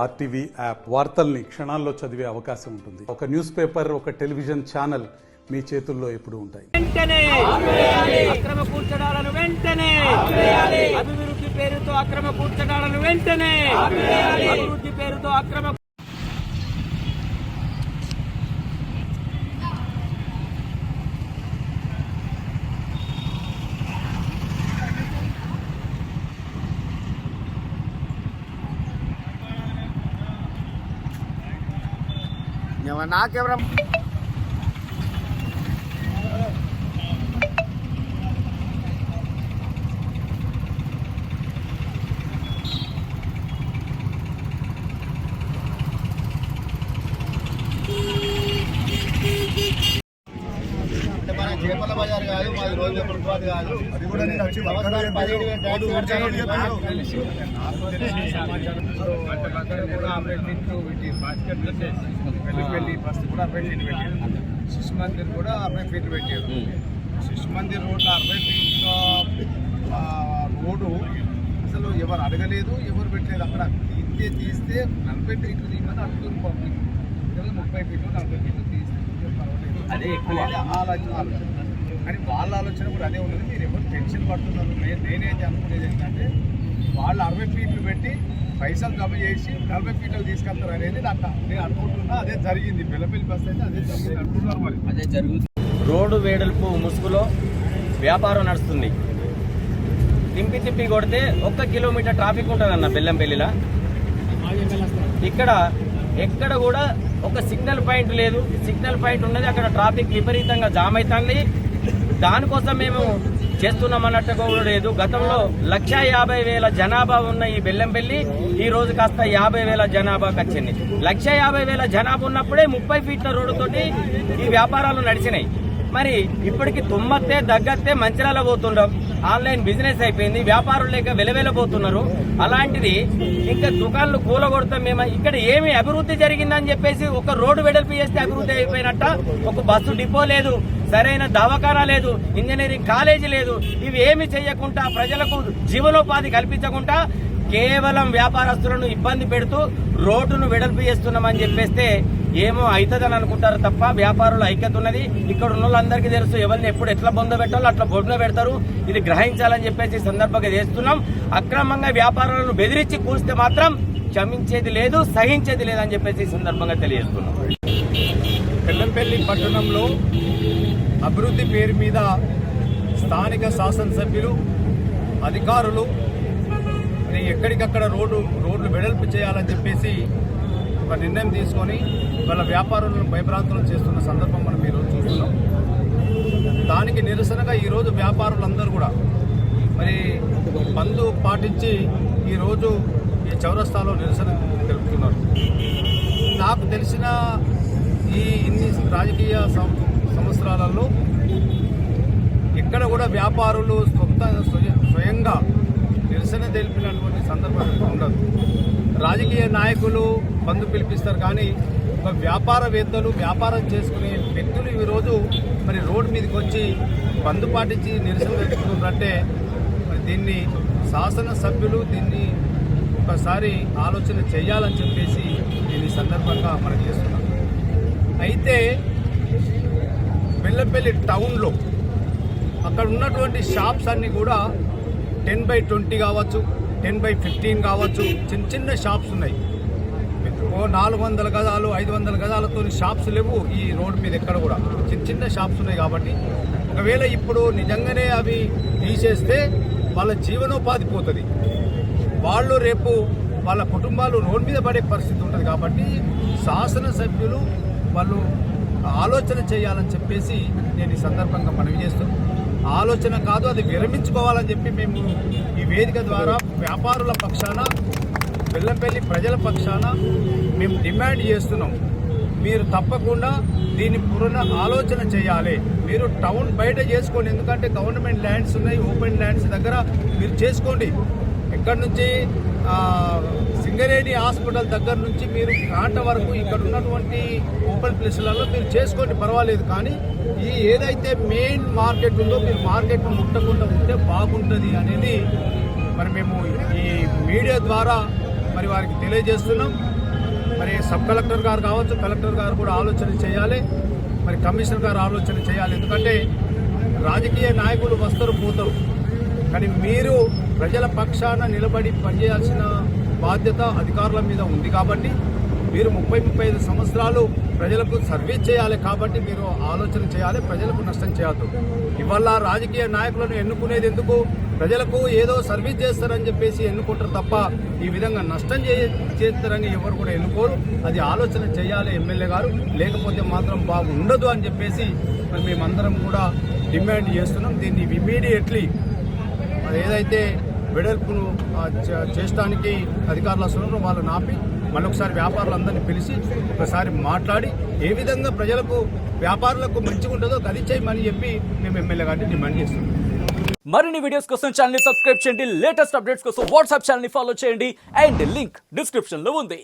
RTV app వార్తల్ని క్షణాల్లో చదివే అవకాశం ఉంటుంది. ఒక న్యూస్ పేపర్, ఒక టెలివిజన్ ఛానల్ మీ చేతుల్లో ఎప్పుడు ఉంటాయి. అక్రమ కూర్చడాలను వెంటనే, అభివృద్ధి పేరుతో అక్రమ కూర్చడాలను వెంటనే, అభివృద్ధి పేరుతో అక్రమ నాకెవరా చేపల బజార్ కాదు, మాది రోజు ప్రభుత్వాలు కాదు. అది కూడా నేను వచ్చి శిశు మందిర్ కూడా 60 ఫీట్లు పెట్టారు. శిశు మందిర్ రోడ్లో 60 ఫీట్ల రోడ్డు అసలు ఎవరు అడగలేదు, ఎవరు పెట్టలేదు. అక్కడ తీస్తే 40 ఫీట్లు తీయమని అడుగుతుంది పబ్లిక్. 30 ఫీట్లు 40 ఫీట్లు తీస్తే పర్వాలేదు, అదే ఎక్కువ ఆలోచన. కానీ వాళ్ళ ఆలోచన కూడా అదే ఉన్నది. మీరు ఎవరు టెన్షన్ పడుతున్నారు? నేనైతే అనుకునేది ఏంటంటే వాళ్ళు 60 ఫీట్లు పెట్టి పైసలు జమ చేసి 40 ఫీట్లకు తీసుకెళ్తారు అనేది నేను అనుకుంటున్నా. అదే జరిగింది. బెల్లపల్లి బస్ అయితే అదే జరిగింది అనుకుంటున్నారు. మరి అదే జరుగుతుంది. రోడ్డు వేడల్పు ముసుగులో వ్యాపారం నడుస్తుంది. తిప్పి కొడితే 1 కిలోమీటర్ ట్రాఫిక్ ఉంటుందన్న బెల్లంపల్లిలో. ఇక్కడ ఎక్కడ కూడా ఒక సిగ్నల్ పాయింట్ లేదు. సిగ్నల్ పాయింట్ ఉన్నది, అక్కడ ట్రాఫిక్ విపరీతంగా జామ్ అవుతుంది. దానికోసం మేము చేస్తున్నామన్నట్టు కూడా లేదు. గతంలో 150,000 జనాభా ఉన్న ఈ బెల్లంపల్లి ఈ రోజు కాస్త 50,000 జనాభాకి వచ్చింది. 150,000 జనాభా ఉన్నప్పుడే 30 ఫీట్ల రోడ్డుతోటి ఈ వ్యాపారాలు నడిచినాయి. మరి ఇప్పటికి తుమ్మత్తే దగ్గత్తే మంచిరాల పోతుండం. ఆన్లైన్ బిజినెస్ అయిపోయింది. వ్యాపారులు లేక వెలవెలబోతున్నారు. అలాంటిది ఇంకా దుకాణాలు కూలగొడతాం మేము. ఇక్కడ ఏమి అభివృద్ధి జరిగిందని చెప్పేసి ఒక రోడ్డు వెడల్పు చేస్తే అభివృద్ధి అయిపోయినట్ట. ఒక బస్సు డిపో లేదు, సరైన దవాఖానా లేదు, ఇంజనీరింగ్ కాలేజీ లేదు. ఇవి ఏమి చేయకుండా ప్రజలకు జీవనోపాధి కల్పించకుండా కేవలం వ్యాపారస్తులను ఇబ్బంది పెడుతూ రోడ్డును వెడల్పు చేస్తున్నామని చెప్పేస్తే ఏమో అవుతుందని అనుకుంటారు తప్ప వ్యాపారుల ఐక్యత ఉన్నది. ఇక్కడ ఉన్న వాళ్ళందరికీ తెలుసు, ఎవరిని ఎప్పుడు ఎట్లా బొంద పెట్టాలో అట్లా బొంద పెడతారు. ఇది గ్రహించాలని చెప్పేసి సందర్భంగా చేస్తున్నాం. అక్రమంగా వ్యాపారాలను బెదిరించి కూల్స్తే మాత్రం క్షమించేది లేదు, సహించేది లేదని చెప్పేసి సందర్భంగా తెలియజేస్తున్నాం. బెల్లంపల్లి పట్టణంలో అభివృద్ధి పేరు మీద స్థానిక శాసనసభ్యులు, అధికారులు ఎక్కడికక్కడ రోడ్లు వెడల్పు చేయాలని చెప్పేసి ఒక నిర్ణయం తీసుకొని వాళ్ళ వ్యాపారులను భయభ్రాంతులను చేస్తున్న సందర్భం మనం ఈరోజు చూస్తున్నాం. దానికి నిరసనగా ఈరోజు వ్యాపారులందరూ కూడా మరి బంద్ పాటించి ఈరోజు ఈ చౌరస్తాలో నిరసన తెలుపుతున్నారు. నాకు తెలిసిన ఇన్ని రాజకీయ సంవత్సరాలలో ఎక్కడ కూడా వ్యాపారులు స్వయంగా నిరసన తెలిపినటువంటి సందర్భం ఉండదు. రాజకీయ నాయకులు బంద్ పిలిపిస్తారు, కానీ ఒక వ్యాపారవేత్తలు, వ్యాపారం చేసుకునే వ్యక్తులు ఈరోజు మరి రోడ్డు మీదకి వచ్చి బంద్ పాటించి నిరసన తెలుపుతున్నారంటే మరి దీన్ని శాసనసభ్యులు దీన్ని ఒకసారి ఆలోచన చేయాలని చెప్పేసి నేను ఈ సందర్భంగా మనం చేస్తున్నాం. అయితే బెల్లంపల్లి టౌన్లో అక్కడ ఉన్నటువంటి షాప్స్ అన్నీ కూడా 10/20 కావచ్చు, 10/15 కావచ్చు, చిన్న చిన్న షాప్స్ ఉన్నాయి. 400 గజాలు 500 గజాలతో షాప్స్ లేవు ఈ రోడ్డు మీద. ఎక్కడ కూడా చిన్న చిన్న షాప్స్ ఉన్నాయి. కాబట్టి ఒకవేళ ఇప్పుడు నిజంగానే అవి తీసేస్తే వాళ్ళ జీవనోపాధి పోతుంది. వాళ్ళు రేపు వాళ్ళ కుటుంబాలు రోడ్డు మీద పడే పరిస్థితి ఉంటుంది. కాబట్టి శాసనసభ్యులు వాళ్ళు ఆలోచన చేయాలని చెప్పేసి నేను ఈ సందర్భంగా మనవి చేస్తున్నాను. ఆలోచన కాదు, అది విరమించుకోవాలని చెప్పి మేము ఈ వేదిక ద్వారా వ్యాపారుల పక్షాన, బెల్లంపల్లి ప్రజల పక్షాన మేము డిమాండ్ చేస్తున్నాం. మీరు తప్పకుండా దీన్ని ఆలోచన చేయాలి. మీరు టౌన్ బయట చేసుకోండి, ఎందుకంటే గవర్నమెంట్ ల్యాండ్స్ ఉన్నాయి, ఓపెన్ ల్యాండ్స్ దగ్గర మీరు చేసుకోండి. ఎక్కడి నుంచి సింగరేణి హాస్పిటల్ దగ్గర నుంచి మీరు కాంట వరకు ఇక్కడ ఉన్నటువంటి ఓపెన్ ప్లేసులలో మీరు చేసుకోండి, పర్వాలేదు. కానీ ఈ ఏదైతే మెయిన్ మార్కెట్ ఉందో మీరు మార్కెట్ ముట్టకుండా ఉంటే బాగుంటుంది అనేది మరి మేము ఈ మీడియా ద్వారా మరి వారికి తెలియజేస్తున్నాం. మరి సబ్ కలెక్టర్ గారు కావచ్చు, కలెక్టర్ గారు కూడా ఆలోచన చేయాలి, మరి కమిషనర్ గారు ఆలోచన చేయాలి. ఎందుకంటే రాజకీయ నాయకులు వస్తారు పోతారు, కానీ మీరు ప్రజల పక్షాన నిలబడి పనిచేయాల్సిన బాధ్యత అధికారుల మీద ఉంది. కాబట్టి మీరు 30-35 సంవత్సరాలు ప్రజలకు సర్వీస్ చేయాలి. కాబట్టి మీరు ఆలోచన చేయాలి, ప్రజలకు నష్టం చేయొద్దు. ఇవాళ రాజకీయ నాయకులను ఎన్నుకునేది ఎందుకు? ప్రజలకు ఏదో సర్వీస్ చేస్తారని చెప్పేసి ఎన్నుకుంటారు తప్ప ఈ విధంగా నష్టం చేస్తారని ఎవరు కూడా ఎన్నుకోరు. అది ఆలోచన చేయాలి ఎమ్మెల్యే గారు, లేకపోతే మాత్రం బాగుండదు అని చెప్పేసి మరి మేమందరం కూడా డిమాండ్ చేస్తున్నాం. దీన్ని ఇమీడియట్లీ ఏదైతే వెడల్పును చేయడానికి అధికారులు వస్తున్నారో వాళ్ళని ఆపి మళ్ళొకసారి వ్యాపారులందరినీ పిలిచి ఒకసారి మాట్లాడి ఏ విధంగా ప్రజలకు వ్యాపారులకు మంచిగా ఉంటుందో అది చేయమని చెప్పి మేము ఎమ్మెల్యే గారిని డిమాండ్ చేస్తున్నాం. మరిన్ని వీడియోస్ కోసం ఛానల్ ని సబ్స్క్రైబ్ చేయండి, లేటెస్ట్ అప్డేట్స్ కోసం వాట్సాప్ ఛానల్ ని ఫాలో చేయండి అండ్ లింక్ డిస్క్రిప్షన్ లో ఉంది.